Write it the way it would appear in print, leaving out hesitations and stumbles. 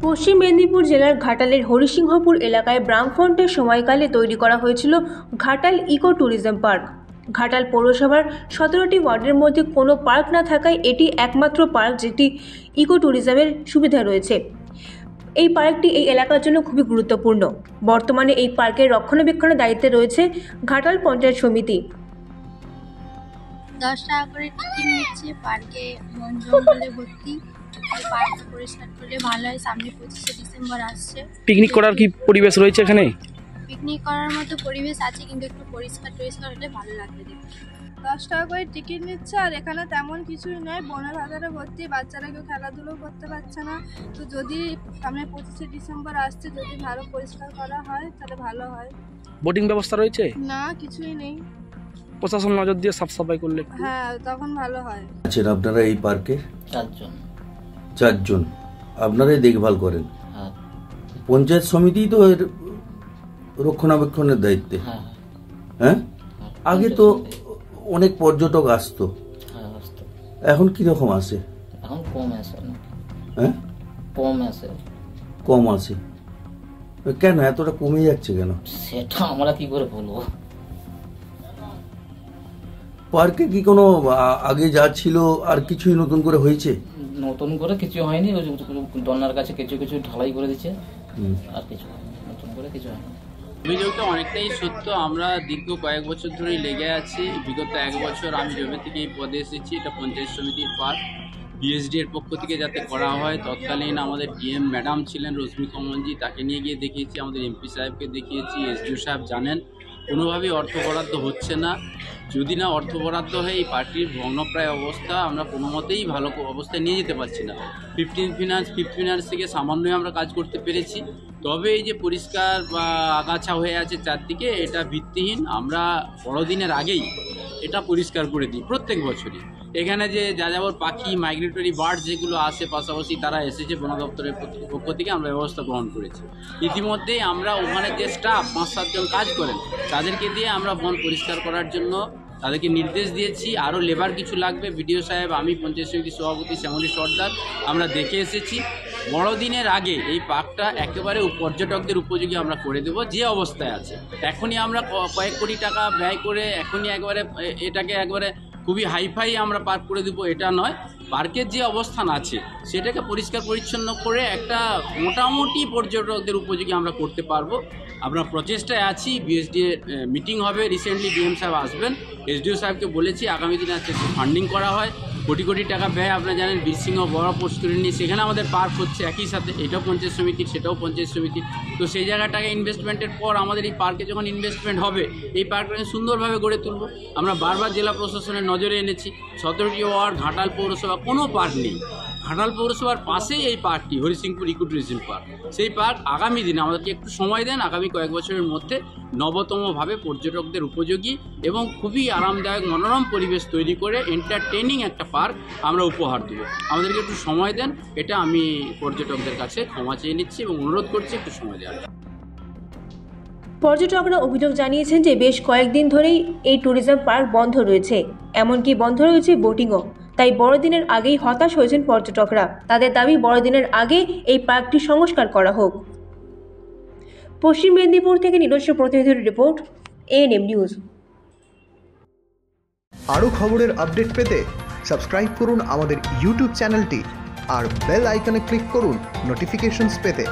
পশ্চিম মেদিনীপুর জেলার ঘাটালের হরিসিংহপুর এলাকায় বামফ্রন্টের সময়কালে তৈরি করা হয়েছিল Ghatal eco tourism park. Ghatal পৌরসভার 17টি ওয়ার্ডের মধ্যে কোনো পার্ক না থাকায় এটি একমাত্র পার্ক যেটি ইকো ট্যুরিজমের সুবিধা রয়েছে। এই পার্কটি এই এলাকার জন্য খুবই গুরুত্বপূর্ণ। বর্তমানে এই পার্কের রক্ষণাবেক্ষণের দায়িত্বে রয়েছে ঘাটাল পঞ্চায়েত সমিতি। 10 টাকা করে টিকিট নিচ্ছে। পার্কে বন জঙ্গলে ভর্তি, পার্ক পরিষ্কার করলে ভালো হয়। সামনে 25শে ডিসেম্বর আসছে। পিকনিক করার কি পরিবেশ রয়েছে এখানে? পিকনিক করার মতো পরিবেশ আছে, কিন্তু একটু পরিষ্কার হলে ভালো লাগবে দেখতে। 10 টাকা করে টিকিট নিচ্ছে, আর এখানে তেমন কিছুই নয়। বনের বাজারে ভর্তি, বাচ্চারা কেউ খেলাধুলো করতে পারছে না। তো যদি সামনে 25শে ডিসেম্বর আসছে, যদি ভালো পরিষ্কার করা হয় তাহলে ভালো হয়। বোটিং ব্যবস্থা রয়েছে? না, কিছুই নেই। প্রশাসন নজর দিয়ে সাফ সাফাই করলে হ্যাঁ, তখন ভালো হয়। আছেন আপনারা এই পার্কে? 4 জন আপনারাই দেখভাল করেন? হ্যাঁ। পঞ্চায়েত সমিতি তো এর রক্ষণাবেক্ষণের দায়িত্বে? হ্যাঁ। আগে তো অনেক পর্যটক আসতো, এখন কিরকম আসে? এখন কম আসে। হ্যাঁ, কম আসে কেন? এতটা কমে যাচ্ছে কেন সেটা আমরা কি করে বলবো। পার্কে কি কোনো আগে যা ছিল আর কিছুই নতুন করে হয়েছে? নতুন করে কিছু হয়নি, দন্নার কাছে কিছু কিছু ঢালাই করে দিচ্ছে, আর কিছু নতুন করে কিছু হয়নি। অভিযোগটা অনেকটাই সত্য। আমরা দীর্ঘ কয়েক বছর ধরেই লেগে আছি। বিগত 1 বছর আমি জমি থেকে এই পদে এসেছি। এটা পঞ্চায়েত সমিতির পার্ক বিএসডি এর পক্ষ থেকে যাতে করা হয়। তৎকালীন আমাদের ডিএম ম্যাডাম ছিলেন রশ্মি কমলজি, তাকে নিয়ে গিয়ে দেখিয়েছি, আমাদের এমপি সাহেবকে দেখিয়েছি, এসডিও সাহেব জানেন কোনোভাবেই অর্থ বরাদ্দ হচ্ছে না। যদি না অর্থ বরাদ্দ হয় এই পার্টির ভগ্নপ্রায় অবস্থা আমরা কোনো মতেই ভালো অবস্থায় নিয়ে যেতে পারছি না। ফিফথ ফিনান্স থেকে সামান্যই আমরা কাজ করতে পেরেছি। তবে এই যে পরিষ্কার বা আগাছা হয়ে আছে চারদিকে, এটা ভিত্তিহীন। আমরা বড়দিনের আগেই এটা পরিষ্কার করে দিই প্রত্যেক বছরই। এখানে যে যাযাবর পাখি, মাইগ্রেটরি বার্ড যেগুলো আসে পাশাপাশি তারা এসেছে, বন দপ্তরের পক্ষ থেকে আমরা ব্যবস্থা গ্রহণ করেছি। ইতিমধ্যেই আমরা ওখানে যে স্টাফ 5-7 জন কাজ করেন তাদেরকে দিয়ে আমরা বন পরিষ্কার করার জন্য তাদেরকে নির্দেশ দিয়েছি। আরও লেবার কিছু লাগবে, বিডিও সাহেব, আমি, পঞ্চায়েত সমিতির সভাপতি শ্যামলী সর্দার আমরা দেখে এসেছি। বড়দিনের আগে এই পার্কটা একেবারে পর্যটকদের উপযোগী আমরা করে দেব যে অবস্থায় আছে। এখনই আমরা কয়েক কোটি টাকা ব্যয় করে এখনই এটাকে একবারে খুবই হাইফাই আমরা পার্ক করে দেবো এটা নয়। পার্কের যে অবস্থান আছে সেটাকে পরিষ্কার পরিচ্ছন্ন করে একটা মোটামুটি পর্যটকদের উপযোগী আমরা করতে পারবো। আমরা প্রচেষ্টায় আছি। বিএসডি মিটিং হবে, রিসেন্টলি ডিএম সাহেব আসবেন। এসডিও সাহেবকে বলেছি আগামী দিনে আজকে ফান্ডিং করা হয়। কোটি কোটি টাকা ব্যয়, আপনারা জানেন বীরসিংহ বড় পুষ্করিণী, সেখানে আমাদের পার্ক হচ্ছে একই সাথে। এটাও পঞ্চায়েত সমিতির, সেটাও পঞ্চায়েত সমিতির। তো সেই জায়গাটাকে ইনভেস্টমেন্টের পর আমাদের এই পার্কে যখন ইনভেস্টমেন্ট হবে এই পার্কটাকে সুন্দরভাবে গড়ে তুলব। আমরা বারবার জেলা প্রশাসনের নজরে এনেছি। 17টি ওয়ার্ড, ঘাটাল পৌরসভা, কোনো পার্ক নেই। ঘাটাল পৌরসভার পাশেই এই পার্কটি হরিসিংহপুর ইকো ট্যুরিজম পার্ক। সেই পার্ক আগামী দিনে আমাদেরকে একটু সময় দেন, আগামী কয়েক বছরের মধ্যে নবতমভাবে পর্যটকদের উপযোগী এবং খুবই আরামদায়ক মনোরম পরিবেশ তৈরি করে এন্টারটেইনিং একটা পার্ক আমরা উপহার দেবো। আমাদেরকে একটু সময় দেন, এটা আমি পর্যটকদের কাছে ক্ষমা চেয়ে নিচ্ছি এবং অনুরোধ করছি একটু সময় দেওয়ার। পর্যটকরা অভিযোগ জানিয়েছেন যে বেশ কয়েকদিন ধরেই এই ট্যুরিজম পার্ক বন্ধ রয়েছে, এমনকি বন্ধ রয়েছে বোটিংও। তাই বড়দিনের আগেই হতাশ হয়েছেন পর্যটকরা। তাদের দাবি বড়দিনের আগে এই পার্কটি সংস্কার করা হোক। পশ্চিম মেদিনীপুর থেকে নিজস্ব প্রতিনিধির রিপোর্ট, এএনএম নিউজ। আরও খবরের আপডেট পেতে সাবস্ক্রাইব করুন আমাদের ইউটিউব চ্যানেলটি আর বেল আইকনে ক্লিক করুন নোটিফিকেশনস পেতে।